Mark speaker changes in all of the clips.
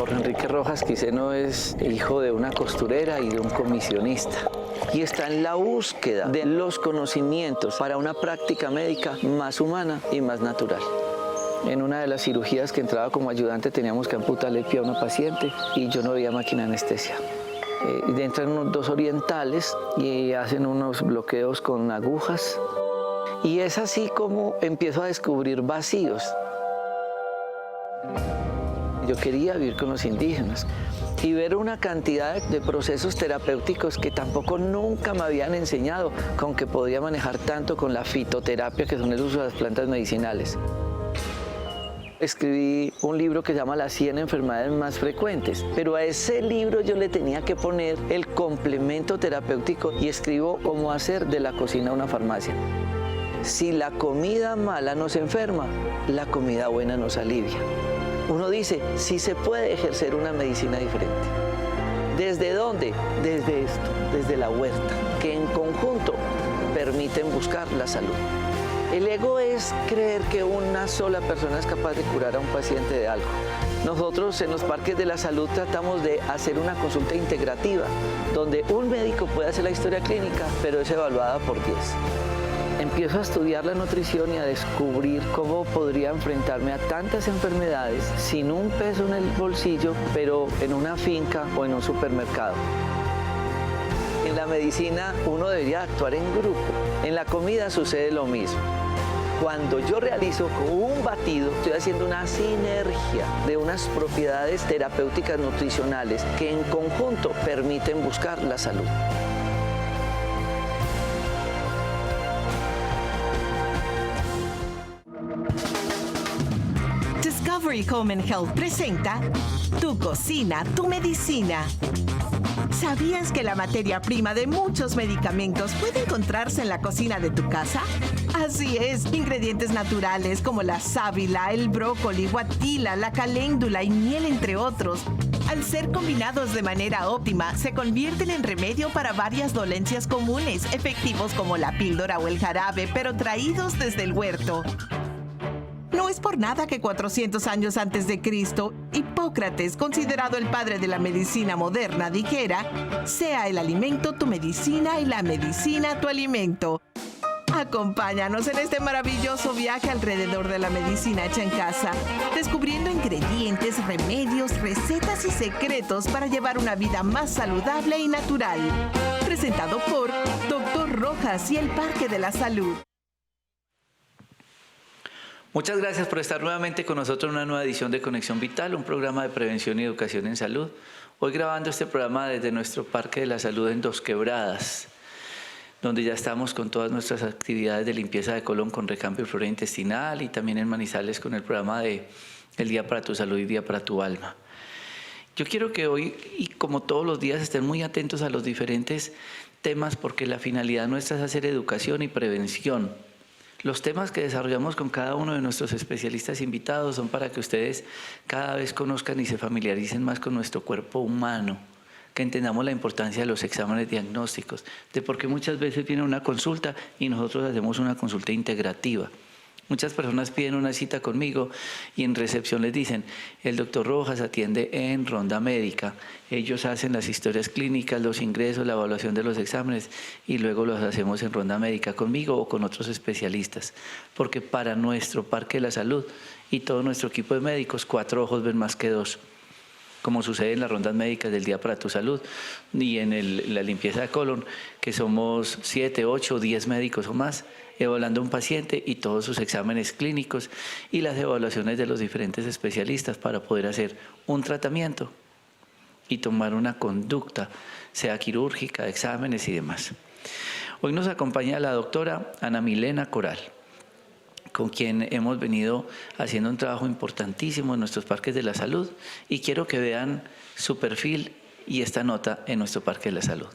Speaker 1: Jorge Enrique Rojas Quiseno es hijo de una costurera y de un comisionista. Y está en la búsqueda de los conocimientos para una práctica médica más humana y más natural. En una de las cirugías que entraba como ayudante teníamos que amputarle el pie a una paciente y yo no veía máquina de anestesia. Entran unos dos orientales y hacen unos bloqueos con agujas. Y es así como empiezo a descubrir vacíos. Yo quería vivir con los indígenas y ver una cantidad de procesos terapéuticos que tampoco nunca me habían enseñado, con que podía manejar tanto con la fitoterapia, que son el uso de las plantas medicinales. Escribí un libro que se llama Las 100 enfermedades más frecuentes, pero a ese libro yo le tenía que poner el complemento terapéutico y escribo cómo hacer de la cocina una farmacia. Si la comida mala nos enferma, la comida buena nos alivia. Uno dice, sí se puede ejercer una medicina diferente. ¿Desde dónde? Desde esto, desde la huerta, que en conjunto permiten buscar la salud. El ego es creer que una sola persona es capaz de curar a un paciente de algo. Nosotros en los parques de la salud tratamos de hacer una consulta integrativa, donde un médico puede hacer la historia clínica, pero es evaluada por 10. Empiezo a estudiar la nutrición y a descubrir cómo podría enfrentarme a tantas enfermedades sin un peso en el bolsillo, pero en una finca o en un supermercado. En la medicina uno debería actuar en grupo. En la comida sucede lo mismo. Cuando yo realizo un batido, estoy haciendo una sinergia de unas propiedades terapéuticas nutricionales que en conjunto permiten buscar la salud.
Speaker 2: Discovery Home and Health presenta Tu cocina, tu medicina. ¿Sabías que la materia prima de muchos medicamentos puede encontrarse en la cocina de tu casa? Así es, ingredientes naturales como la sábila, el brócoli, guatila, la caléndula y miel, entre otros. Al ser combinados de manera óptima, se convierten en remedio para varias dolencias comunes, efectivos como la píldora o el jarabe, pero traídos desde el huerto. No es por nada que 400 años antes de Cristo, Hipócrates, considerado el padre de la medicina moderna, dijera: sea el alimento tu medicina y la medicina tu alimento. Acompáñanos en este maravilloso viaje alrededor de la medicina hecha en casa, descubriendo ingredientes, remedios, recetas y secretos para llevar una vida más saludable y natural. Presentado por Dr. Rojas y el Parque de la Salud.
Speaker 1: Muchas gracias por estar nuevamente con nosotros en una nueva edición de Conexión Vital, un programa de prevención y educación en salud. Hoy grabando este programa desde nuestro Parque de la Salud en Dos Quebradas, donde ya estamos con todas nuestras actividades de limpieza de colon con recambio de flora intestinal y también en Manizales con el programa de El Día para tu Salud y Día para tu Alma. Yo quiero que hoy, y como todos los días, estén muy atentos a los diferentes temas, porque la finalidad nuestra es hacer educación y prevención. Los temas que desarrollamos con cada uno de nuestros especialistas invitados son para que ustedes cada vez conozcan y se familiaricen más con nuestro cuerpo humano, que entendamos la importancia de los exámenes diagnósticos, de por qué muchas veces viene una consulta y nosotros hacemos una consulta integrativa. Muchas personas piden una cita conmigo y en recepción les dicen: el doctor Rojas atiende en ronda médica. Ellos hacen las historias clínicas, los ingresos, la evaluación de los exámenes y luego los hacemos en ronda médica conmigo o con otros especialistas. Porque para nuestro Parque de la Salud y todo nuestro equipo de médicos, 4 ojos ven más que 2. Como sucede en las rondas médicas del Día para tu Salud y en la limpieza de colon, que somos 7, 8, 10 médicos o más, evaluando a un paciente y todos sus exámenes clínicos y las evaluaciones de los diferentes especialistas para poder hacer un tratamiento y tomar una conducta, sea quirúrgica, de exámenes y demás. Hoy nos acompaña la doctora Ana Milena Coral, con quien hemos venido haciendo un trabajo importantísimo en nuestros parques de la salud, y quiero que vean su perfil y esta nota en nuestro Parque de la Salud.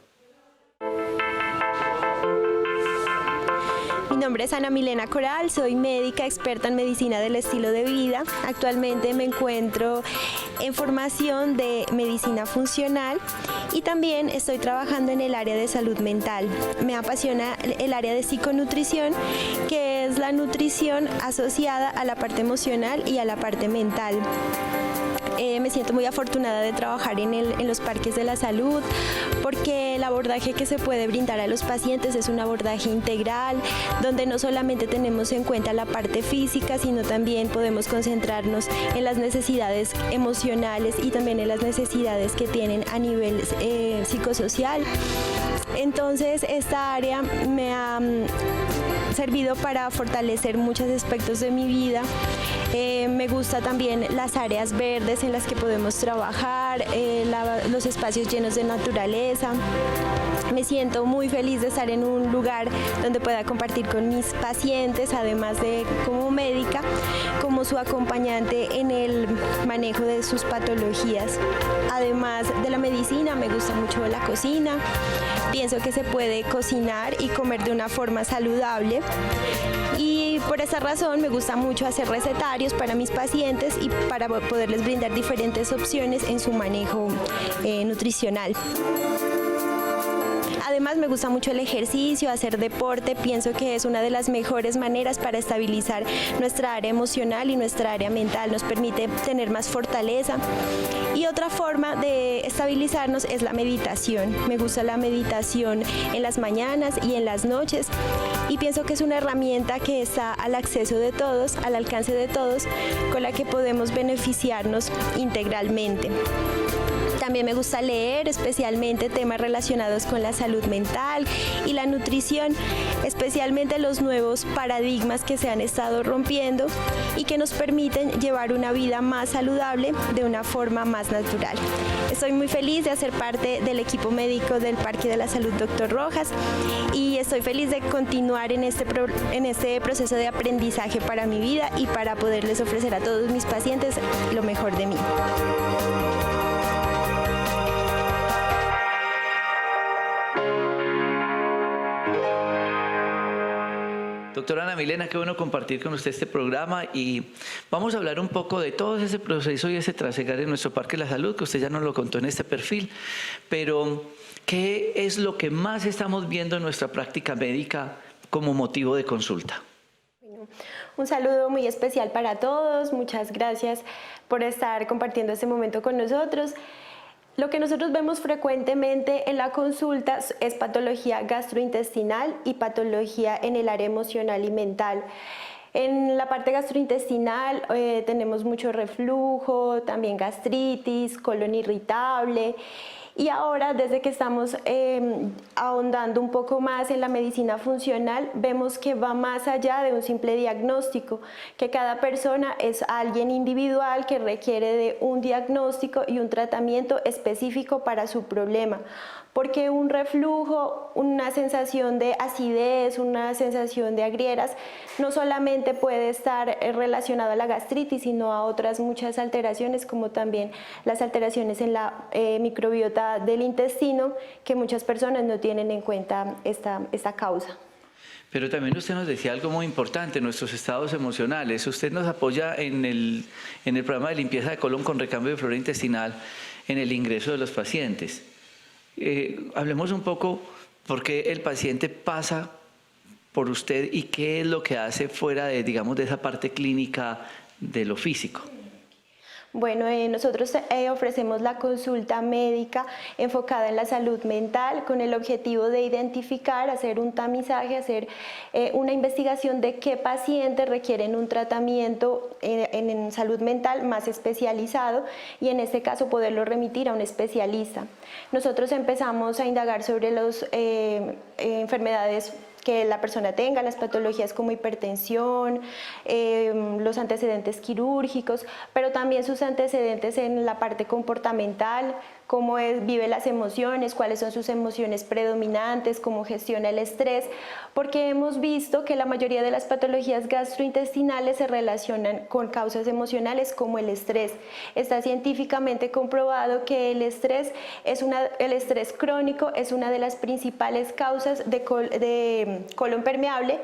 Speaker 3: Mi nombre es Ana Milena Coral, soy médica experta en medicina del estilo de vida. Actualmente me encuentro en formación de medicina funcional y también estoy trabajando en el área de salud mental. Me apasiona el área de psiconutrición, que es la nutrición asociada a la parte emocional y a la parte mental. me siento muy afortunada de trabajar en los parques de la salud, porque el abordaje que se puede brindar a los pacientes es un abordaje integral, donde no solamente tenemos en cuenta la parte física, sino también podemos concentrarnos en las necesidades emocionales y también en las necesidades que tienen a nivel psicosocial. Entonces, esta área me ha servido para fortalecer muchos aspectos de mi vida. Me gusta también las áreas verdes en las que podemos trabajar, los espacios llenos de naturaleza. Me siento muy feliz de estar en un lugar donde pueda compartir con mis pacientes, además de como médica, como su acompañante en el manejo de sus patologías. Además de la medicina, me gusta mucho la cocina. Pienso que se puede cocinar y comer de una forma saludable. Y por esa razón me gusta mucho hacer recetarios para mis pacientes y para poderles brindar diferentes opciones en su manejo nutricional. Además, me gusta mucho el ejercicio, hacer deporte. Pienso que es una de las mejores maneras para estabilizar nuestra área emocional y nuestra área mental. Nos permite tener más fortaleza. Y otra forma de estabilizarnos es la meditación. Me gusta la meditación en las mañanas y en las noches. Y pienso que es una herramienta que está al acceso de todos, al alcance de todos, con la que podemos beneficiarnos integralmente. También me gusta leer, especialmente temas relacionados con la salud mental y la nutrición, especialmente los nuevos paradigmas que se han estado rompiendo y que nos permiten llevar una vida más saludable de una forma más natural. Estoy muy feliz de hacer parte del equipo médico del Parque de la Salud Dr. Rojas y estoy feliz de continuar en este proceso de aprendizaje para mi vida y para poderles ofrecer a todos mis pacientes lo mejor de mí.
Speaker 1: Doctora Ana Milena, qué bueno compartir con usted este programa y vamos a hablar un poco de todo ese proceso y ese trasegar en nuestro Parque de la Salud, que usted ya nos lo contó en este perfil, pero ¿qué es lo que más estamos viendo en nuestra práctica médica como motivo de consulta?
Speaker 3: Un saludo muy especial para todos, muchas gracias por estar compartiendo este momento con nosotros. Lo que nosotros vemos frecuentemente en la consulta es patología gastrointestinal y patología en el área emocional y mental. En la parte gastrointestinal tenemos mucho reflujo, también gastritis, colon irritable. Y ahora, desde que estamos ahondando un poco más en la medicina funcional, vemos que va más allá de un simple diagnóstico, que cada persona es alguien individual que requiere de un diagnóstico y un tratamiento específico para su problema. Porque un reflujo, una sensación de acidez, una sensación de agrieras, no solamente puede estar relacionado a la gastritis, sino a otras muchas alteraciones, como también las alteraciones en la microbiota del intestino, que muchas personas no tienen en cuenta esta causa.
Speaker 1: Pero también usted nos decía algo muy importante, nuestros estados emocionales. Usted nos apoya en el programa de limpieza de colon con recambio de flora intestinal en el ingreso de los pacientes. Hablemos un poco por qué el paciente pasa por usted y qué es lo que hace fuera de, digamos, de esa parte clínica de lo físico.
Speaker 3: Bueno, nosotros ofrecemos la consulta médica enfocada en la salud mental con el objetivo de identificar, hacer un tamizaje, hacer una investigación de qué pacientes requieren un tratamiento en salud mental más especializado y en este caso poderlo remitir a un especialista. Nosotros empezamos a indagar sobre las enfermedades que la persona tenga, las patologías como hipertensión, los antecedentes quirúrgicos, pero también sus antecedentes en la parte comportamental, cómo vive las emociones, cuáles son sus emociones predominantes, cómo gestiona el estrés, porque hemos visto que la mayoría de las patologías gastrointestinales se relacionan con causas emocionales como el estrés. Está científicamente comprobado que el estrés crónico es una de las principales causas de colon permeable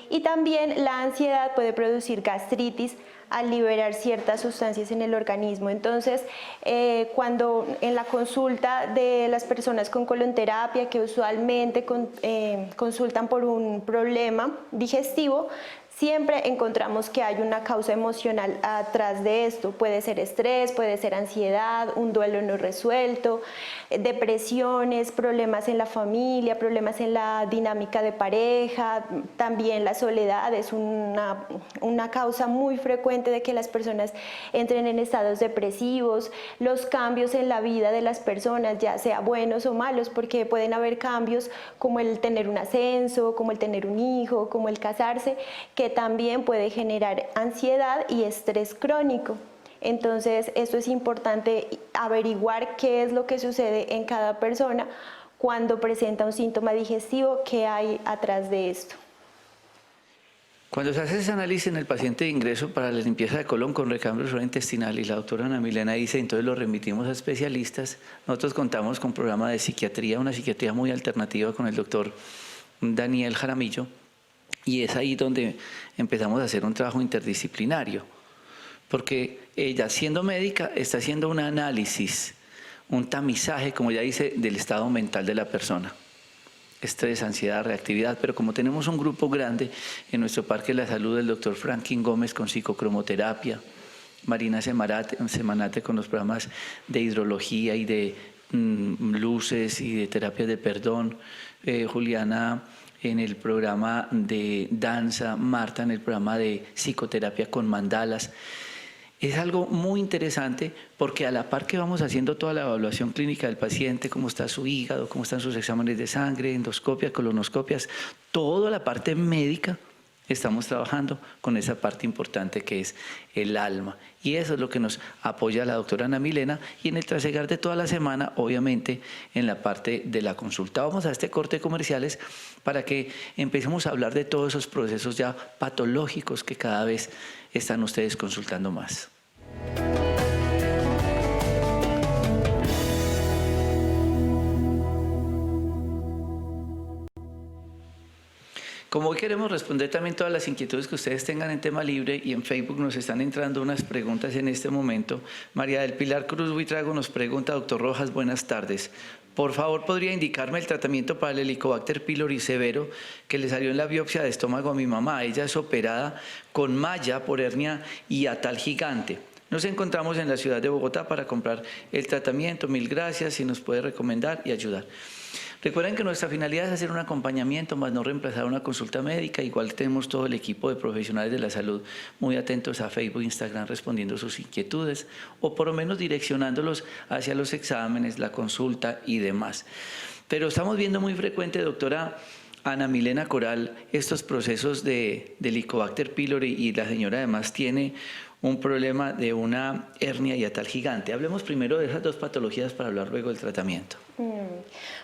Speaker 3: y también la ansiedad puede producir gastritis al liberar ciertas sustancias en el organismo. Entonces, cuando en la consulta de las personas con colonterapia, que usualmente consultan por un problema digestivo, siempre encontramos que hay una causa emocional atrás de esto. Puede ser estrés, puede ser ansiedad, un duelo no resuelto, depresiones, problemas en la familia, problemas en la dinámica de pareja, también la soledad es una causa muy frecuente de que las personas entren en estados depresivos, los cambios en la vida de las personas, ya sea buenos o malos, porque pueden haber cambios como el tener un ascenso, como el tener un hijo, como el casarse, que también puede generar ansiedad y estrés crónico. Entonces, esto es importante averiguar qué es lo que sucede en cada persona cuando presenta un síntoma digestivo, qué hay atrás de esto.
Speaker 1: Cuando se hace ese análisis en el paciente de ingreso para la limpieza de colon con recambio intestinal y la doctora Ana Milena dice, entonces lo remitimos a especialistas, nosotros contamos con programa de psiquiatría, una psiquiatría muy alternativa con el doctor Daniel Jaramillo, y es ahí donde empezamos a hacer un trabajo interdisciplinario, porque ella, siendo médica, está haciendo un análisis, un tamizaje, como ya dice, del estado mental de la persona. Estrés, ansiedad, reactividad, pero como tenemos un grupo grande en nuestro Parque de la Salud, el doctor Franklin Gómez con psicocromoterapia, Marina Semanate con los programas de hidrología y de luces y de terapia de perdón, Juliana en el programa de danza, Marta en el programa de psicoterapia con mandalas. Es algo muy interesante porque a la par que vamos haciendo toda la evaluación clínica del paciente, cómo está su hígado, cómo están sus exámenes de sangre, endoscopias, colonoscopias, toda la parte médica, estamos trabajando con esa parte importante que es el alma. Y eso es lo que nos apoya la doctora Ana Milena y en el trasegar de toda la semana, obviamente, en la parte de la consulta. Vamos a este corte de comerciales para que empecemos a hablar de todos esos procesos ya patológicos que cada vez están ustedes consultando más. Como hoy queremos responder también todas las inquietudes que ustedes tengan en tema libre y en Facebook nos están entrando unas preguntas en este momento. María del Pilar Cruz Buitrago nos pregunta, doctor Rojas, buenas tardes. Por favor, ¿podría indicarme el tratamiento para el Helicobacter pylori severo que le salió en la biopsia de estómago a mi mamá? Ella es operada con malla por hernia hiatal gigante. Nos encontramos en la ciudad de Bogotá para comprar el tratamiento. Mil gracias, si nos puede recomendar y ayudar. Recuerden que nuestra finalidad es hacer un acompañamiento, más no reemplazar una consulta médica. Igual tenemos todo el equipo de profesionales de la salud muy atentos a Facebook e Instagram respondiendo sus inquietudes o por lo menos direccionándolos hacia los exámenes, la consulta y demás. Pero estamos viendo muy frecuente, doctora Ana Milena Coral, estos procesos de Helicobacter pylori y la señora además tiene un problema de una hernia hiatal gigante. Hablemos primero de esas dos patologías para hablar luego del tratamiento.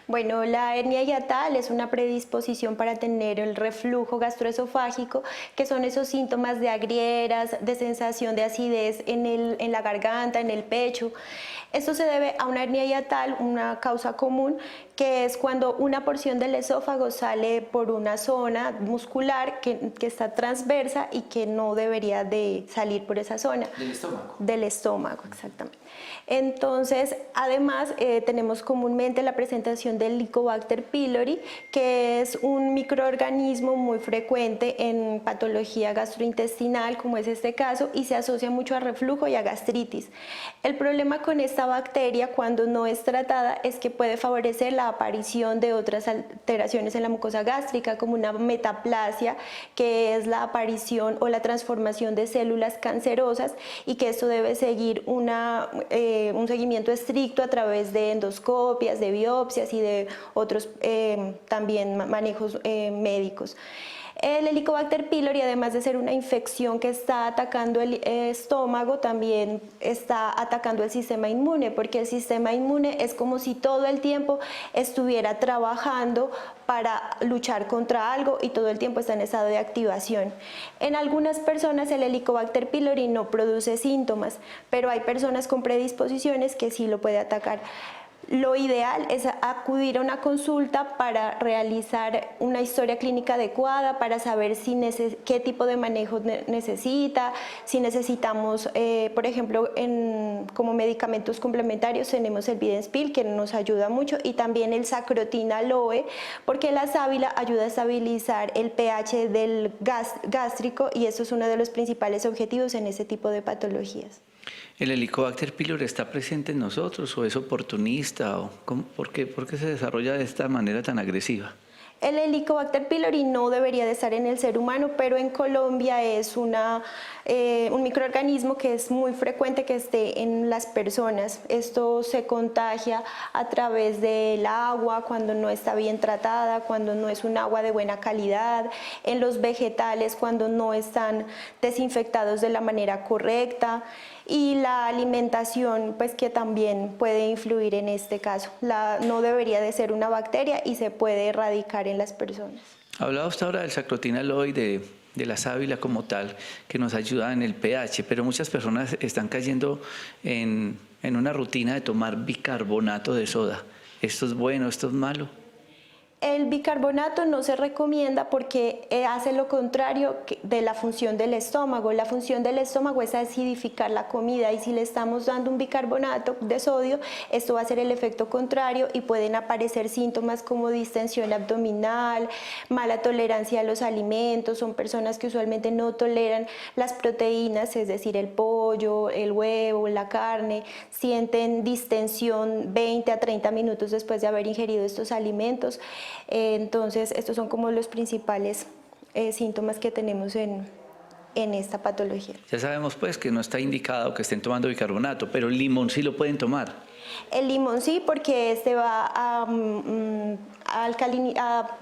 Speaker 3: Bueno, la hernia hiatal es una predisposición para tener el reflujo gastroesofágico, que son esos síntomas de agrieras, de sensación de acidez en la garganta, en el pecho. Esto se debe a una hernia hiatal, una causa común, que es cuando una porción del esófago sale por una zona muscular que está transversa y que no debería de salir por esa zona.
Speaker 1: ¿Del estómago?
Speaker 3: Del estómago, exactamente. Entonces, además, tenemos comúnmente la presentación del Helicobacter pylori, que es un microorganismo muy frecuente en patología gastrointestinal, como es este caso, y se asocia mucho a reflujo y a gastritis. El problema con esta bacteria, cuando no es tratada, es que puede favorecer la aparición de otras alteraciones en la mucosa gástrica, como una metaplasia, que es la aparición o la transformación de células cancerosas, y que esto debe seguir un seguimiento estricto a través de endoscopias, de biopsias y de otros también manejos médicos. El Helicobacter pylori, además de ser una infección que está atacando el estómago, también está atacando el sistema inmune, porque el sistema inmune es como si todo el tiempo estuviera trabajando para luchar contra algo y todo el tiempo está en estado de activación. En algunas personas el Helicobacter pylori no produce síntomas, pero hay personas con predisposiciones que sí lo puede atacar. Lo ideal es acudir a una consulta para realizar una historia clínica adecuada, para saber qué tipo de manejo necesita, si necesitamos, por ejemplo, como medicamentos complementarios tenemos el Videnspil, que nos ayuda mucho, y también el Sacrotina Aloe, porque la sábila ayuda a estabilizar el pH del gástrico, y eso es uno de los principales objetivos en ese tipo de patologías.
Speaker 1: ¿El Helicobacter pylori está presente en nosotros o es oportunista? O ¿por qué se desarrolla de esta manera tan agresiva?
Speaker 3: El Helicobacter pylori no debería de estar en el ser humano, pero en Colombia es un microorganismo que es muy frecuente que esté en las personas. Esto se contagia a través del agua cuando no está bien tratada, cuando no es un agua de buena calidad, en los vegetales cuando no están desinfectados de la manera correcta, y la alimentación, pues, que también puede influir en este caso. No debería de ser una bacteria y se puede erradicar en las personas.
Speaker 1: Hablaba usted ahora del Sacrotina Aloe, de la sábila como tal, que nos ayuda en el pH, pero muchas personas están cayendo en una rutina de tomar bicarbonato de soda. ¿Esto es bueno, esto es malo?
Speaker 3: El bicarbonato no se recomienda porque hace lo contrario de la función del estómago. La función del estómago es acidificar la comida, y si le estamos dando un bicarbonato de sodio, esto va a hacer el efecto contrario y pueden aparecer síntomas como distensión abdominal, mala tolerancia a los alimentos. Son personas que usualmente no toleran las proteínas, es decir, el pollo, el huevo, la carne, sienten distensión 20 a 30 minutos después de haber ingerido estos alimentos. Entonces, estos son como los principales síntomas que tenemos en esta patología.
Speaker 1: Ya sabemos pues que no está indicado que estén tomando bicarbonato, pero el limón sí lo pueden tomar.
Speaker 3: El limón sí, porque este va a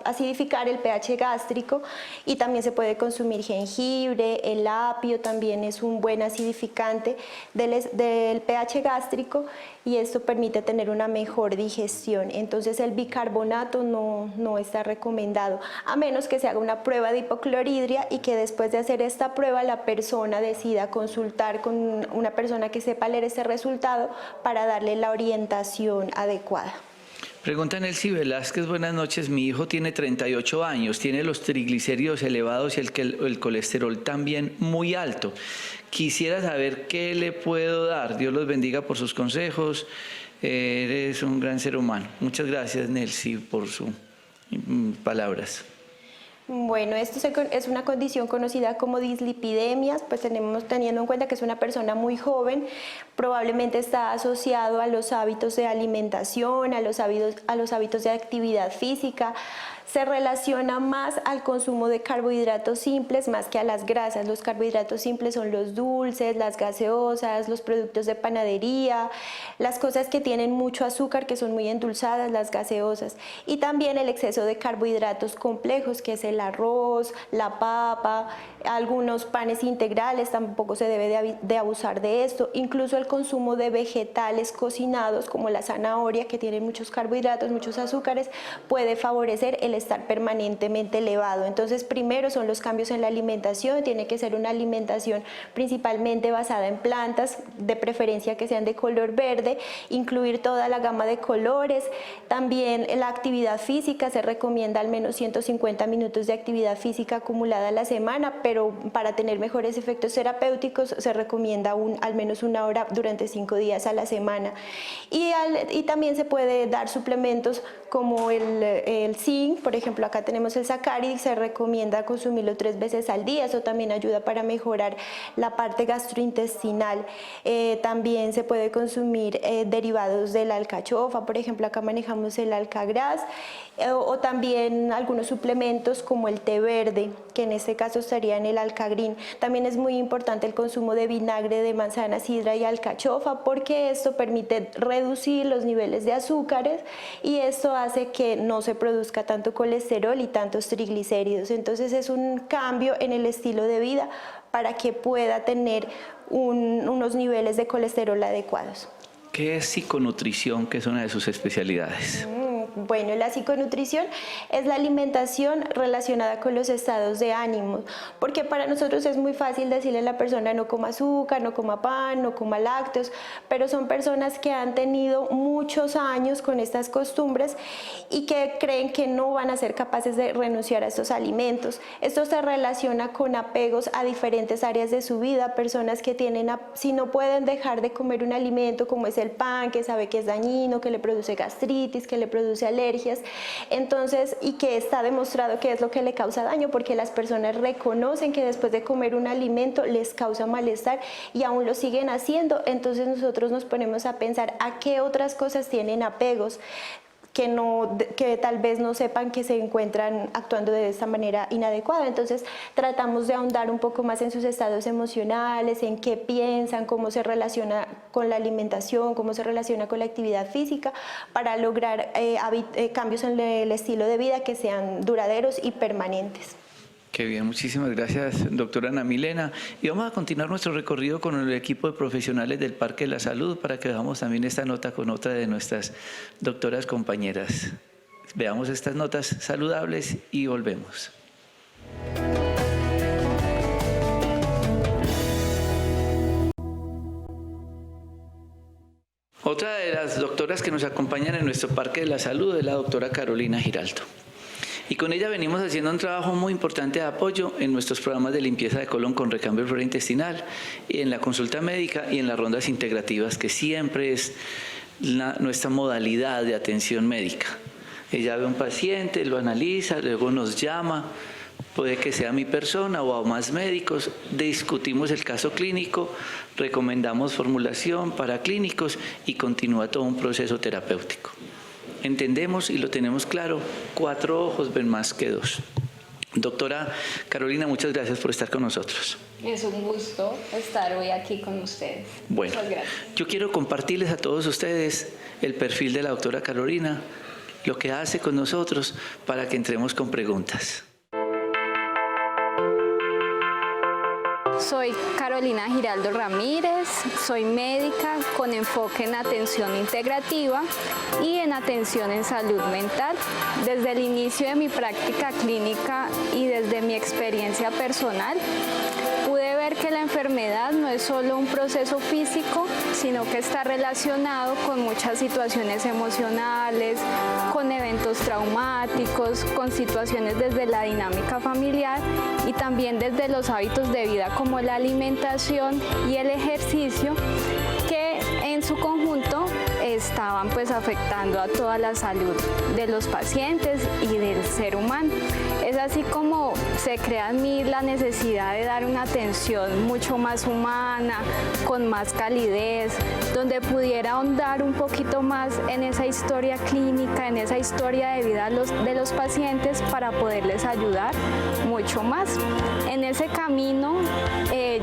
Speaker 3: acidificar el pH gástrico, y también se puede consumir jengibre, el apio también es un buen acidificante del pH gástrico, y esto permite tener una mejor digestión. Entonces el bicarbonato no está recomendado, a menos que se haga una prueba de hipocloridria y que después de hacer esta prueba la persona decida consultar con una persona que sepa leer ese resultado para darle la orientación adecuada.
Speaker 1: Pregunta Nelcy Velázquez, buenas noches, mi hijo tiene 38 años, tiene los triglicéridos elevados y el colesterol también muy alto. Quisiera saber qué le puedo dar. Dios los bendiga por sus consejos, eres un gran ser humano. Muchas gracias, Nelcy, por sus palabras.
Speaker 3: Bueno, esto es una condición conocida como dislipidemias, pues teniendo en cuenta que es una persona muy joven, probablemente está asociado a los hábitos de alimentación, a los hábitos de actividad física. Se relaciona más al consumo de carbohidratos simples más que a las grasas. Los carbohidratos simples son los dulces, las gaseosas, los productos de panadería, las cosas que tienen mucho azúcar, que son muy endulzadas, las gaseosas, y también el exceso de carbohidratos complejos, que es el arroz, la papa, algunos panes integrales. Tampoco se debe de abusar de esto. Incluso el consumo de vegetales cocinados como la zanahoria, que tienen muchos carbohidratos, muchos azúcares, puede favorecer el estar permanentemente elevado. Entonces, primero son los cambios en la alimentación. Tiene que ser una alimentación principalmente basada en plantas, de preferencia que sean de color verde, incluir toda la gama de colores. También la actividad física, se recomienda al menos 150 minutos de actividad física acumulada a la semana, pero para tener mejores efectos terapéuticos se recomienda al menos 1 hora durante 5 días a la semana. Y también se puede dar suplementos como el zinc. Por ejemplo, acá tenemos el Sacari, se recomienda consumirlo 3 veces al día. Eso también ayuda para mejorar la parte gastrointestinal. También se puede consumir derivados de la alcachofa. Por ejemplo, acá manejamos el alcagras, o también algunos suplementos como el té verde, que en este caso estaría en el alcagrín. También es muy importante el consumo de vinagre de manzana, sidra y alcachofa, porque esto permite reducir los niveles de azúcares, y esto hace que no se produzca tanto colesterol y tantos triglicéridos. Entonces es un cambio en el estilo de vida para que pueda tener unos niveles de colesterol adecuados.
Speaker 1: ¿Qué es psiconutrición, que es una de sus especialidades?
Speaker 3: Bueno, la psiconutrición es la alimentación relacionada con los estados de ánimo, porque para nosotros es muy fácil decirle a la persona no coma azúcar, no coma pan, no coma lácteos, pero son personas que han tenido muchos años con estas costumbres y que creen que no van a ser capaces de renunciar a estos alimentos. Esto se relaciona con apegos a diferentes áreas de su vida, personas que tienen, si no pueden dejar de comer un alimento como es el pan, que sabe que es dañino, que le produce gastritis, que le produce alergias, entonces, y que está demostrado que es lo que le causa daño, porque las personas reconocen que después de comer un alimento les causa malestar y aún lo siguen haciendo. Entonces nosotros nos ponemos a pensar a qué otras cosas tienen apegos, que tal vez no sepan que se encuentran actuando de esta manera inadecuada. Entonces tratamos de ahondar un poco más en sus estados emocionales, en qué piensan, cómo se relaciona con la alimentación, cómo se relaciona con la actividad física, para lograr cambios en el estilo de vida que sean duraderos y permanentes.
Speaker 1: Qué bien, muchísimas gracias, doctora Ana Milena. Y vamos a continuar nuestro recorrido con el equipo de profesionales del Parque de la Salud para que veamos también esta nota con otra de nuestras doctoras compañeras. Veamos estas notas saludables y volvemos. Otra de las doctoras que nos acompañan en nuestro Parque de la Salud es la doctora Carolina Giraldo. Y con ella venimos haciendo un trabajo muy importante de apoyo en nuestros programas de limpieza de colon con recambio de flora intestinal, y en la consulta médica y en las rondas integrativas, que siempre es nuestra modalidad de atención médica. Ella ve a un paciente, lo analiza, luego nos llama, puede que sea mi persona o a más médicos, discutimos el caso clínico, recomendamos formulación para clínicos y continúa todo un proceso terapéutico. Entendemos y lo tenemos claro, 4 ojos ven más que 2. Doctora Carolina, muchas gracias por estar con nosotros.
Speaker 4: Es un gusto estar hoy aquí con ustedes.
Speaker 1: Bueno,
Speaker 4: muchas gracias.
Speaker 1: Yo quiero compartirles a todos ustedes el perfil de la doctora Carolina, lo que hace con nosotros, para que entremos con preguntas.
Speaker 4: Soy Carolina Giraldo Ramírez, soy médica con enfoque en atención integrativa y en atención en salud mental. Desde el inicio de mi práctica clínica y desde mi experiencia personal, pude ver que la enfermedad no es solo un proceso físico, sino que está relacionado con muchas situaciones emocionales, con eventos traumáticos, con situaciones desde la dinámica familiar y también desde los hábitos de vida como la alimentación y el ejercicio, que en su conjunto estaban afectando a toda la salud de los pacientes y del ser humano. Es así como se crea en mí la necesidad de dar una atención mucho más humana, con más calidez, donde pudiera ahondar un poquito más en esa historia clínica, en esa historia de vida de los pacientes, para poderles ayudar mucho más. En ese camino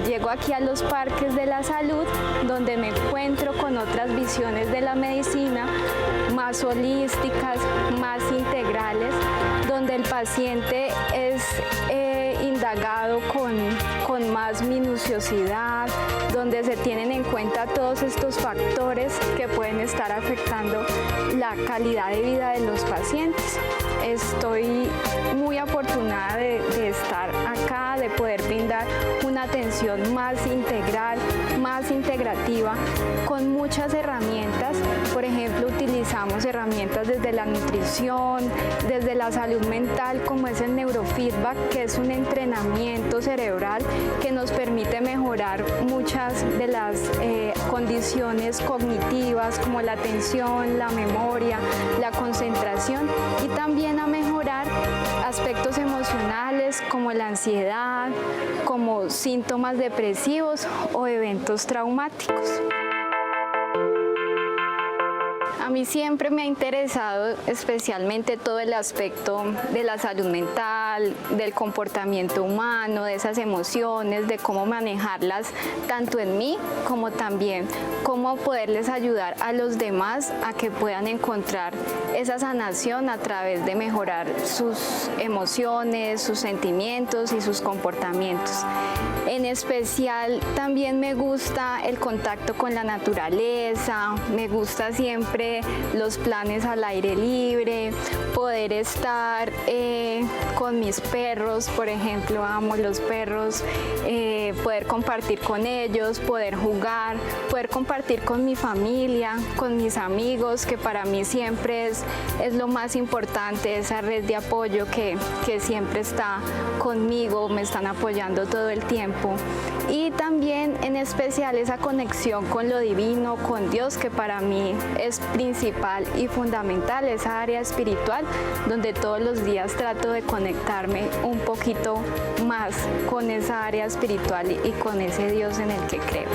Speaker 4: llego aquí a los Parques de la Salud, donde me encuentro con otras visiones de la medicina, más holísticas, más integrales, donde el paciente es indagado con más minuciosidad, donde se tienen en cuenta todos estos factores que pueden estar afectando la calidad de vida de los pacientes. Estoy muy afortunada de estar acá, de poder brindar una atención más integral, más integrativa, con muchas herramientas. Por ejemplo, utilizamos herramientas desde la nutrición, desde la salud mental, como es el neurofeedback, que es un entrenamiento cerebral que nos permite mejorar muchas de las condiciones cognitivas, como la atención, la memoria, la concentración, y también a mejorar aspectos emocionales como la ansiedad, como síntomas depresivos o eventos traumáticos. A mí siempre me ha interesado especialmente todo el aspecto de la salud mental, del comportamiento humano, de esas emociones, de cómo manejarlas tanto en mí como también cómo poderles ayudar a los demás a que puedan encontrar esa sanación a través de mejorar sus emociones, sus sentimientos y sus comportamientos. En especial también me gusta el contacto con la naturaleza, me gusta siempre los planes al aire libre, poder estar con mis perros, por ejemplo, amo los perros, poder compartir con ellos, poder jugar, poder compartir con mi familia, con mis amigos, que para mí siempre es lo más importante, esa red de apoyo que siempre está conmigo, me están apoyando todo el tiempo. Y también en especial esa conexión con lo divino, con Dios, que para mí es principal y fundamental, esa área espiritual donde todos los días trato de conectarme un poquito más con esa área espiritual y con ese Dios en el que creo.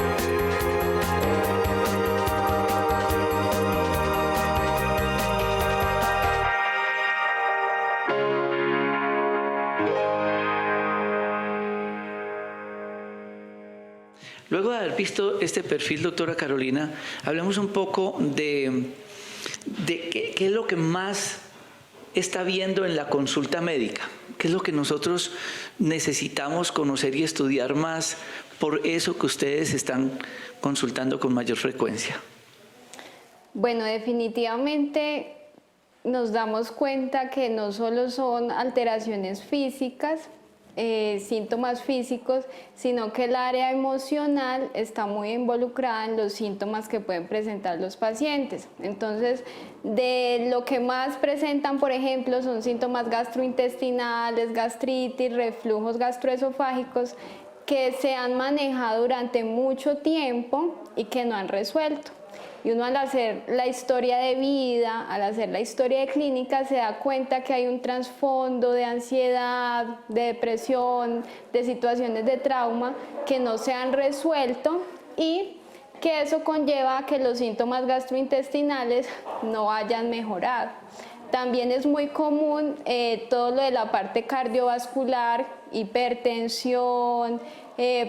Speaker 1: Luego de haber visto este perfil, doctora Carolina, hablemos un poco de qué es lo que más está viendo en la consulta médica, qué es lo que nosotros necesitamos conocer y estudiar más por eso que ustedes están consultando con mayor frecuencia.
Speaker 4: Bueno, definitivamente nos damos cuenta que no solo son alteraciones físicas, síntomas físicos, sino que el área emocional está muy involucrada en los síntomas que pueden presentar los pacientes. Entonces, de lo que más presentan, por ejemplo, son síntomas gastrointestinales, gastritis, reflujos gastroesofágicos, que se han manejado durante mucho tiempo y que no han resuelto. Y uno al hacer la historia de vida, al hacer la historia de clínica, se da cuenta que hay un trasfondo de ansiedad, de depresión, de situaciones de trauma que no se han resuelto y que eso conlleva a que los síntomas gastrointestinales no hayan mejorado. También es muy común todo lo de la parte cardiovascular, hipertensión,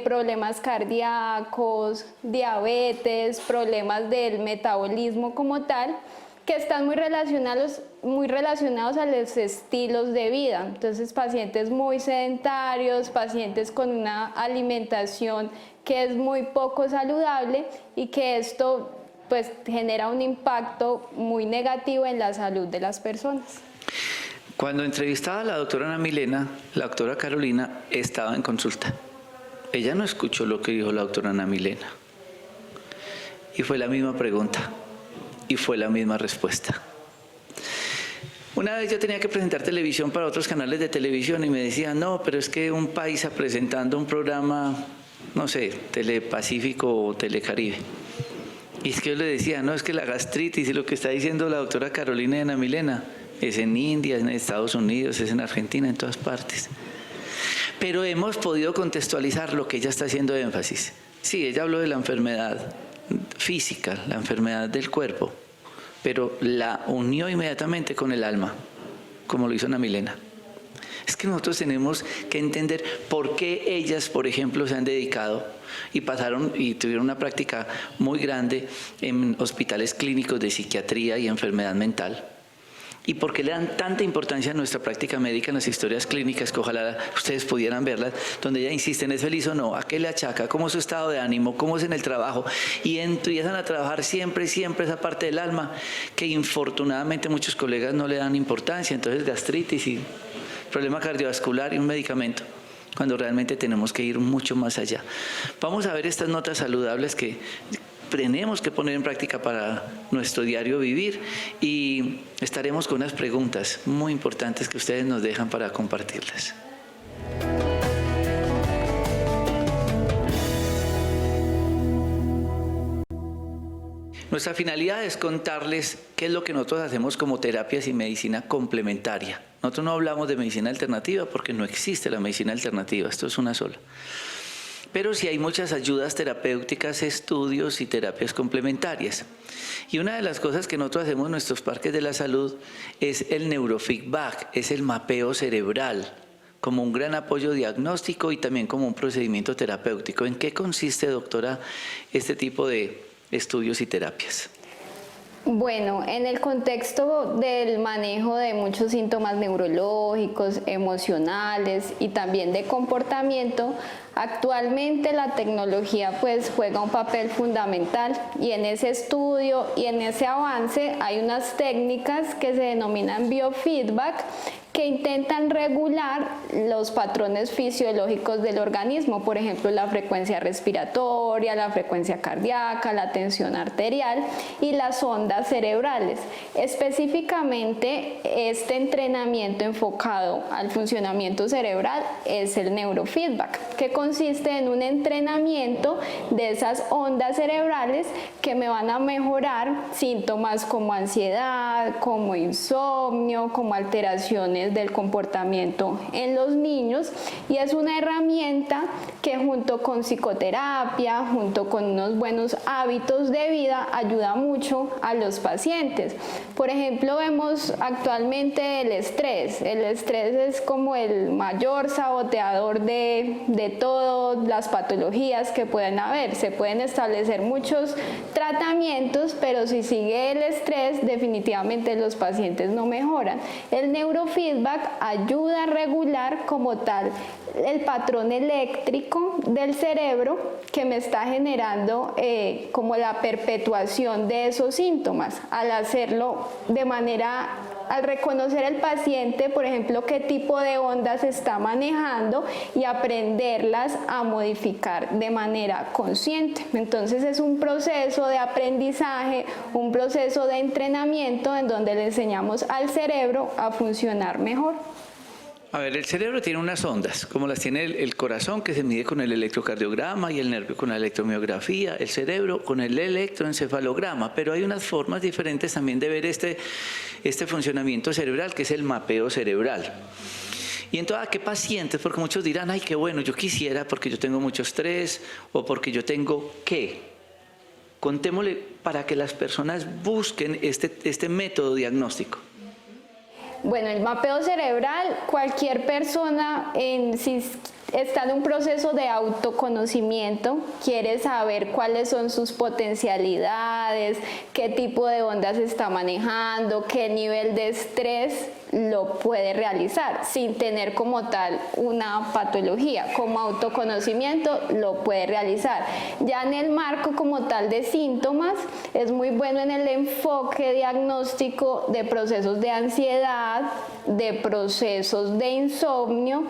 Speaker 4: problemas cardíacos, diabetes, problemas del metabolismo como tal, que están muy relacionados a los estilos de vida. Entonces, pacientes muy sedentarios, pacientes con una alimentación que es muy poco saludable y que esto pues genera un impacto muy negativo en la salud de las personas.
Speaker 1: Cuando entrevistaba a la doctora Ana Milena, la doctora Carolina estaba en consulta. Ella no escuchó lo que dijo la doctora Ana Milena. Y fue la misma pregunta. Y fue la misma respuesta. Una vez yo tenía que presentar televisión para otros canales de televisión y me decían, no, pero es que un paisa presentando un programa, no sé, Telepacífico o Telecaribe. Y es que yo le decía, no, es que la gastritis y lo que está diciendo la doctora Carolina y Ana Milena es en India, es en Estados Unidos, es en Argentina, en todas partes. Pero hemos podido contextualizar lo que ella está haciendo énfasis. Sí, ella habló de la enfermedad física, la enfermedad del cuerpo, pero la unió inmediatamente con el alma, como lo hizo Ana Milena. Es que nosotros tenemos que entender por qué ellas, por ejemplo, se han dedicado y pasaron y tuvieron una práctica muy grande en hospitales clínicos de psiquiatría y enfermedad mental. ¿Y por qué le dan tanta importancia a nuestra práctica médica en las historias clínicas, que ojalá ustedes pudieran verlas, donde ella insiste, ¿es feliz o no? ¿A qué le achaca? ¿Cómo es su estado de ánimo? ¿Cómo es en el trabajo? Y empiezan a trabajar siempre esa parte del alma que infortunadamente muchos colegas no le dan importancia. Entonces gastritis y problema cardiovascular y un medicamento, cuando realmente tenemos que ir mucho más allá. Vamos a ver estas notas saludables que tenemos que poner en práctica para nuestro diario vivir y estaremos con unas preguntas muy importantes que ustedes nos dejan para compartirlas. Nuestra finalidad es contarles qué es lo que nosotros hacemos como terapias y medicina complementaria. Nosotros no hablamos de medicina alternativa porque no existe la medicina alternativa, esto es una sola. Pero sí hay muchas ayudas terapéuticas, estudios y terapias complementarias. Y una de las cosas que nosotros hacemos en nuestros parques de la salud es el neurofeedback, es el mapeo cerebral, como un gran apoyo diagnóstico y también como un procedimiento terapéutico. ¿En qué consiste, doctora, este tipo de estudios y terapias?
Speaker 4: Bueno, en el contexto del manejo de muchos síntomas neurológicos, emocionales y también de comportamiento, actualmente la tecnología pues juega un papel fundamental, y en ese estudio y en ese avance hay unas técnicas que se denominan biofeedback, que intentan regular los patrones fisiológicos del organismo, por ejemplo, la frecuencia respiratoria, la frecuencia cardíaca, la tensión arterial y las ondas cerebrales. Específicamente, este entrenamiento enfocado al funcionamiento cerebral es el neurofeedback, que consiste en un entrenamiento de esas ondas cerebrales que me van a mejorar síntomas como ansiedad, como insomnio, como alteraciones del comportamiento en los niños, y es una herramienta que junto con psicoterapia, junto con unos buenos hábitos de vida, ayuda mucho a los pacientes. Por ejemplo, vemos actualmente el estrés. El estrés es como el mayor saboteador de todas las patologías que pueden haber. Se pueden establecer muchos tratamientos, pero si sigue el estrés, definitivamente los pacientes no mejoran. El neurofeedback ayuda a regular como tal el patrón eléctrico del cerebro que me está generando como la perpetuación de esos síntomas. Al hacerlo de manera, al reconocer el paciente, por ejemplo, qué tipo de ondas está manejando y aprenderlas a modificar de manera consciente. Entonces es un proceso de aprendizaje, un proceso de entrenamiento en donde le enseñamos al cerebro a funcionar mejor.
Speaker 1: A ver, el cerebro tiene unas ondas, como las tiene el corazón, que se mide con el electrocardiograma, y el nervio con la electromiografía, el cerebro con el electroencefalograma, pero hay unas formas diferentes también de ver este funcionamiento cerebral, que es el mapeo cerebral. Y entonces, ¿a qué pacientes? Porque muchos dirán, ay, qué bueno, yo quisiera porque yo tengo mucho estrés, o porque yo tengo ¿qué? Contémosle para que las personas busquen este método diagnóstico.
Speaker 4: Bueno, el mapeo cerebral, cualquier persona si está en un proceso de autoconocimiento, quiere saber cuáles son sus potencialidades, qué tipo de ondas está manejando, qué nivel de estrés lo puede realizar sin tener como tal una patología. Como autoconocimiento lo puede realizar. Ya en el marco como tal de síntomas, es muy bueno en el enfoque diagnóstico de procesos de ansiedad, de procesos de insomnio,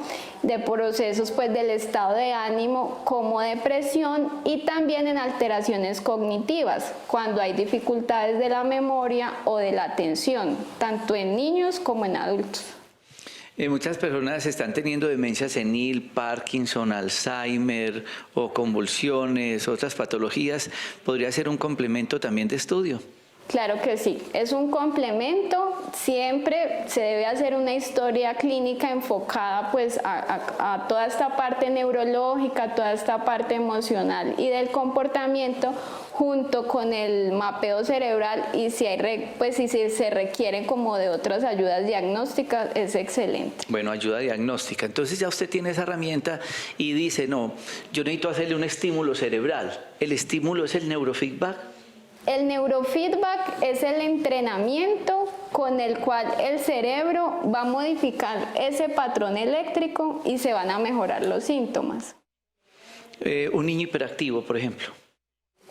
Speaker 4: de procesos pues del estado de ánimo como depresión, y también en alteraciones cognitivas, cuando hay dificultades de la memoria o de la atención, tanto en niños como en adultos.
Speaker 1: Muchas personas están teniendo demencia senil, Parkinson, Alzheimer o convulsiones, otras patologías. ¿Podría ser un complemento también de estudio?
Speaker 4: Claro que sí, es un complemento. Siempre se debe hacer una historia clínica enfocada pues a toda esta parte neurológica, toda esta parte emocional y del comportamiento, junto con el mapeo cerebral, y si se requieren como de otras ayudas diagnósticas, es excelente.
Speaker 1: Bueno, ayuda diagnóstica. Entonces ya usted tiene esa herramienta y dice, no, yo necesito hacerle un estímulo cerebral. ¿El estímulo es el neurofeedback?
Speaker 4: El neurofeedback es el entrenamiento con el cual el cerebro va a modificar ese patrón eléctrico y se van a mejorar los síntomas.
Speaker 1: Un niño hiperactivo, por ejemplo.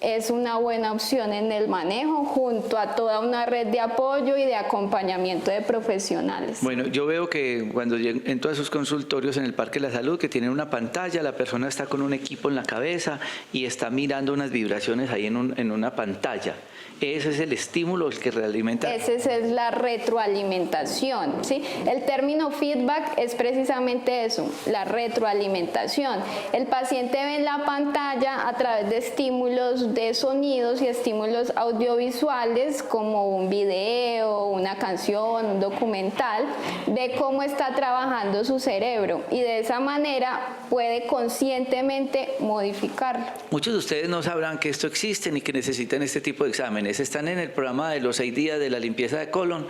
Speaker 4: Es una buena opción en el manejo, junto a toda una red de apoyo y de acompañamiento de profesionales.
Speaker 1: Bueno, yo veo que cuando entro a sus consultorios en el Parque de la Salud, que tienen una pantalla, la persona está con un equipo en la cabeza y está mirando unas vibraciones ahí en una pantalla. Ese es el estímulo, el que realimenta.
Speaker 4: Esa es la retroalimentación, ¿sí? El término feedback es precisamente eso, la retroalimentación. El paciente ve en la pantalla, a través de estímulos de sonidos y estímulos audiovisuales, como un video, una canción, un documental, ve cómo está trabajando su cerebro, y de esa manera puede conscientemente modificarlo.
Speaker 1: Muchos de ustedes no sabrán que esto existe ni que necesitan este tipo de exámenes. exámenes. Están en el programa de los 6 días de la limpieza de colon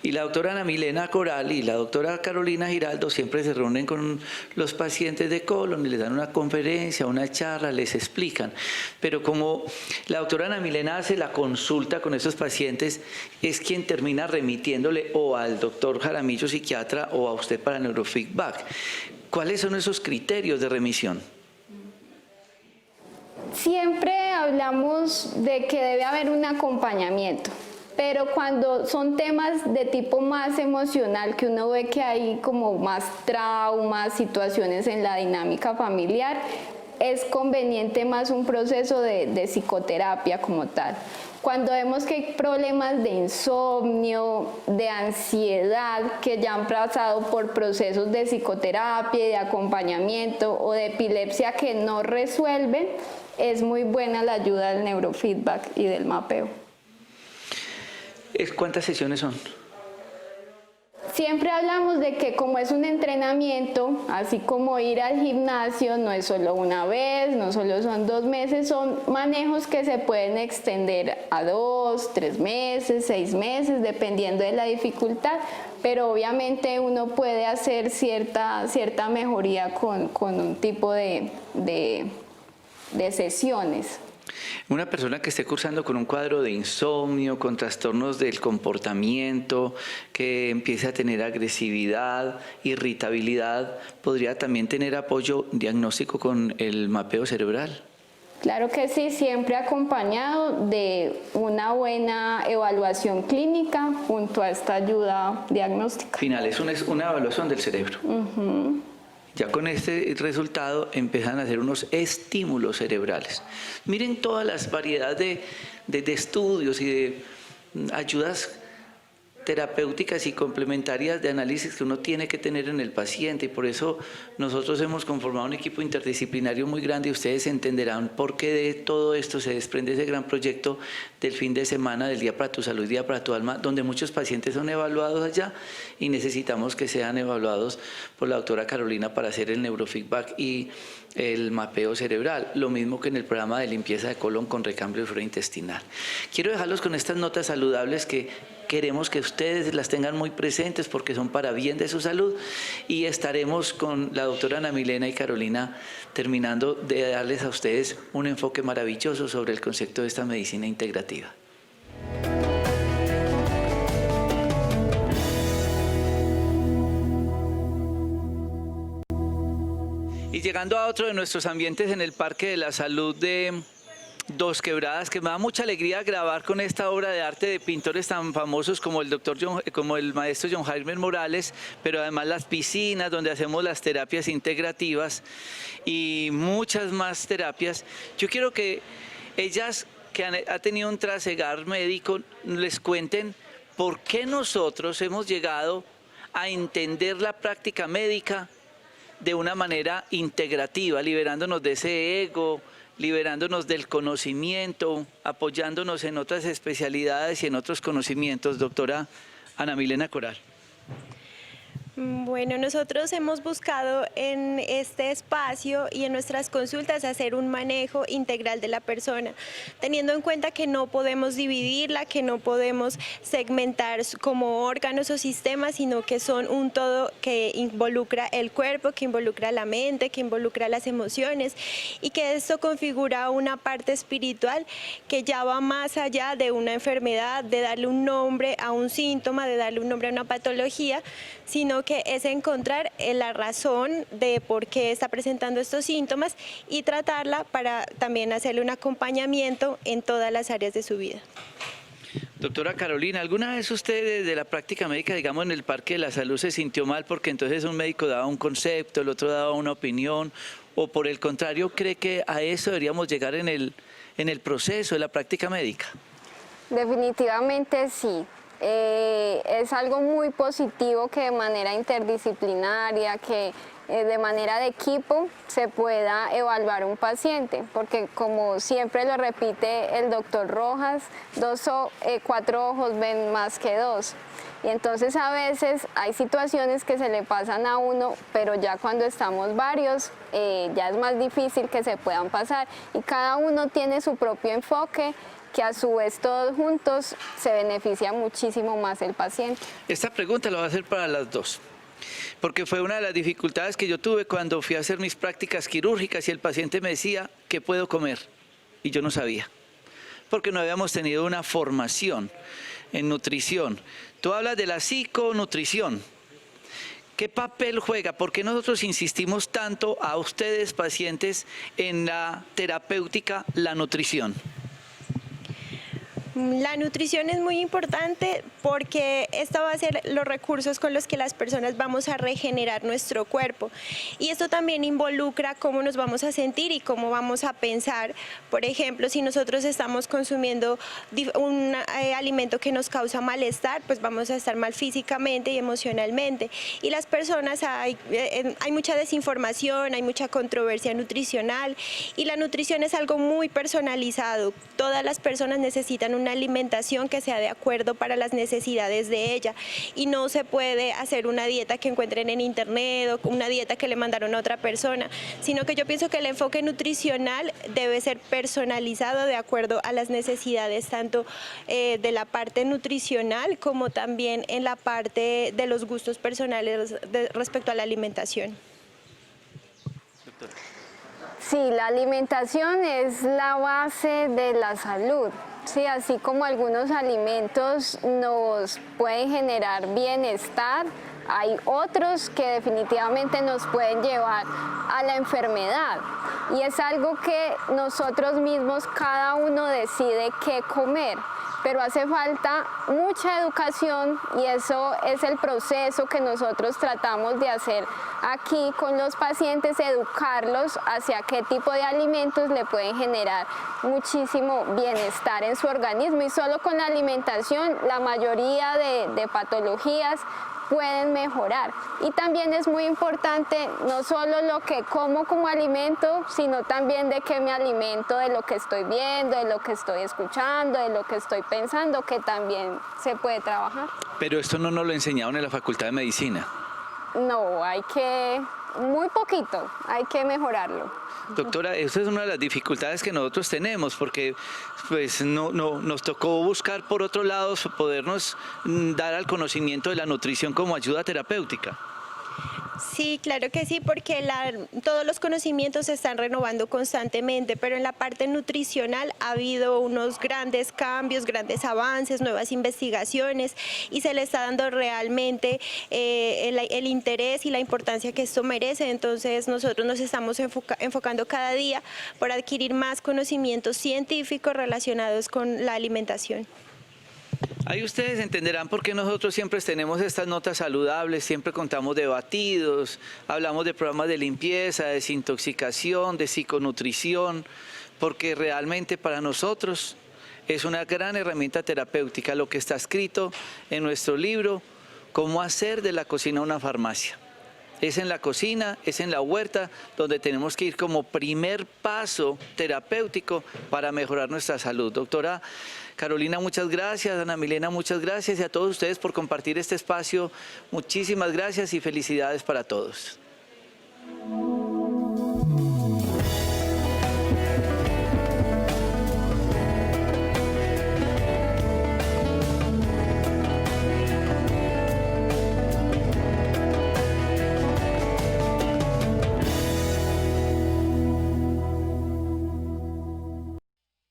Speaker 1: y la doctora Ana Milena Coral y la doctora Carolina Giraldo siempre se reúnen con los pacientes de colon y les dan una conferencia, una charla, les explican. Pero como la doctora Ana Milena hace la consulta con esos pacientes, es quien termina remitiéndole o al doctor Jaramillo, psiquiatra, o a usted para neurofeedback. ¿Cuáles son esos criterios de remisión?
Speaker 4: Siempre hablamos de que debe haber un acompañamiento, pero cuando son temas de tipo más emocional, que uno ve que hay como más traumas, situaciones en la dinámica familiar, es conveniente más un proceso de psicoterapia como tal. Cuando vemos que hay problemas de insomnio, de ansiedad, que ya han pasado por procesos de psicoterapia, de acompañamiento o de epilepsia que no resuelven, es muy buena la ayuda del neurofeedback y del mapeo.
Speaker 1: ¿Cuántas sesiones son?
Speaker 4: Siempre hablamos de que como es un entrenamiento, así como ir al gimnasio, no es solo una vez, no solo son 2 meses, son manejos que se pueden extender a 2, 3 meses, 6 meses, dependiendo de la dificultad, pero obviamente uno puede hacer cierta mejoría con un tipo de sesiones.
Speaker 1: Una persona que esté cursando con un cuadro de insomnio, con trastornos del comportamiento, que empiece a tener agresividad, irritabilidad, ¿podría también tener apoyo diagnóstico con el mapeo cerebral?
Speaker 4: Claro que sí, siempre acompañado de una buena evaluación clínica junto a esta ayuda diagnóstica.
Speaker 1: Final, es una evaluación del cerebro. Ya con este resultado empiezan a hacer unos estímulos cerebrales. Miren todas las variedades de estudios y de ayudas terapéuticas y complementarias de análisis que uno tiene que tener en el paciente, y por eso nosotros hemos conformado un equipo interdisciplinario muy grande y ustedes entenderán por qué de todo esto se desprende ese gran proyecto del fin de semana del Día para tu Salud, Día para tu Alma, donde muchos pacientes son evaluados allá y necesitamos que sean evaluados por la doctora Carolina para hacer el neurofeedback y el mapeo cerebral, lo mismo que en el programa de limpieza de colon con recambio de flora intestinal. Quiero dejarlos con estas notas saludables que queremos que ustedes las tengan muy presentes porque son para bien de su salud, y estaremos con la doctora Ana Milena y Carolina terminando de darles a ustedes un enfoque maravilloso sobre el concepto de esta medicina integrativa. Y llegando a otro de nuestros ambientes en el Parque de la Salud de Dos Quebradas, que me da mucha alegría grabar con esta obra de arte de pintores tan famosos como el maestro John Jaime Morales, pero además las piscinas donde hacemos las terapias integrativas y muchas más terapias. Yo quiero que ellas, que han tenido un trasegar médico, les cuenten por qué nosotros hemos llegado a entender la práctica médica de una manera integrativa, liberándonos de ese ego, liberándonos del conocimiento, apoyándonos en otras especialidades y en otros conocimientos. Doctora Ana Milena Coral.
Speaker 3: Bueno, nosotros hemos buscado en este espacio y en nuestras consultas hacer un manejo integral de la persona, teniendo en cuenta que no podemos dividirla, que no podemos segmentar como órganos o sistemas, sino que son un todo que involucra el cuerpo, que involucra la mente, que involucra las emociones, y que esto configura una parte espiritual que ya va más allá de una enfermedad, de darle un nombre a un síntoma, de darle un nombre a una patología, sino que es encontrar la razón de por qué está presentando estos síntomas y tratarla para también hacerle un acompañamiento en todas las áreas de su vida.
Speaker 1: Doctora Carolina, ¿alguna vez usted desde la práctica médica, digamos en el Parque de la Salud, se sintió mal porque entonces un médico daba un concepto, el otro daba una opinión, o por el contrario cree que a eso deberíamos llegar en el proceso de la práctica médica?
Speaker 4: Definitivamente sí. Es algo muy positivo que de manera interdisciplinaria, que de manera de equipo se pueda evaluar un paciente, porque como siempre lo repite el doctor Rojas, 4 ojos ven más que 2. Y entonces a veces hay situaciones que se le pasan a uno, pero ya cuando estamos varios, ya es más difícil que se puedan pasar. Y cada uno tiene su propio enfoque que a su vez todos juntos se beneficia muchísimo más el paciente.
Speaker 1: Esta pregunta la voy a hacer para las dos, porque fue una de las dificultades que yo tuve cuando fui a hacer mis prácticas quirúrgicas y el paciente me decía, ¿qué puedo comer? Y yo no sabía, porque no habíamos tenido una formación en nutrición. Tú hablas de la psiconutrición. ¿Qué papel juega? ¿Por qué nosotros insistimos tanto a ustedes, pacientes, en la terapéutica, la nutrición?
Speaker 3: La nutrición es muy importante porque esta va a ser los recursos con los que las personas vamos a regenerar nuestro cuerpo. Y esto también involucra cómo nos vamos a sentir y cómo vamos a pensar. Por ejemplo, si nosotros estamos consumiendo un alimento que nos causa malestar, pues vamos a estar mal físicamente y emocionalmente. Y las personas, hay mucha desinformación, hay mucha controversia nutricional y la nutrición es algo muy personalizado. Todas las personas necesitan una alimentación que sea de acuerdo para las necesidades de ella y no se puede hacer una dieta que encuentren en internet o una dieta que le mandaron a otra persona, sino que yo pienso que el enfoque nutricional debe ser personalizado de acuerdo a las necesidades tanto de la parte nutricional como también en la parte de los gustos personales respecto a la alimentación.
Speaker 1: Doctora.
Speaker 4: Sí, la alimentación es la base de la salud. Sí, así como algunos alimentos nos pueden generar bienestar, hay otros que definitivamente nos pueden llevar a la enfermedad. Y es algo que nosotros mismos, cada uno decide qué comer. Pero hace falta mucha educación y eso es el proceso que nosotros tratamos de hacer aquí con los pacientes, educarlos hacia qué tipo de alimentos le pueden generar muchísimo bienestar en su organismo. Y solo con la alimentación la mayoría de patologías pueden mejorar. Y también es muy importante no solo lo que como alimento, sino también de qué me alimento, de lo que estoy viendo, de lo que estoy escuchando, de lo que estoy pensando, que también se puede trabajar.
Speaker 1: Pero esto no nos lo enseñaron en la Facultad de Medicina.
Speaker 4: No, muy poquito, hay que mejorarlo.
Speaker 1: Doctora, esa es una de las dificultades que nosotros tenemos, porque pues nos tocó buscar por otro lado podernos dar al conocimiento de la nutrición como ayuda terapéutica.
Speaker 3: Sí, claro que sí, porque todos los conocimientos se están renovando constantemente, pero en la parte nutricional ha habido unos grandes cambios, grandes avances, nuevas investigaciones y se le está dando realmente el interés y la importancia que esto merece. Entonces nosotros nos estamos enfocando cada día por adquirir más conocimientos científicos relacionados con la alimentación.
Speaker 1: Ahí ustedes entenderán por qué nosotros siempre tenemos estas notas saludables, siempre contamos de batidos, hablamos de programas de limpieza, de desintoxicación, de psiconutrición, porque realmente para nosotros es una gran herramienta terapéutica lo que está escrito en nuestro libro, Cómo hacer de la cocina una farmacia. Es en la cocina, es en la huerta, donde tenemos que ir como primer paso terapéutico para mejorar nuestra salud. Doctora Carolina, muchas gracias. Ana Milena, muchas gracias. Y a todos ustedes por compartir este espacio. Muchísimas gracias y felicidades para todos.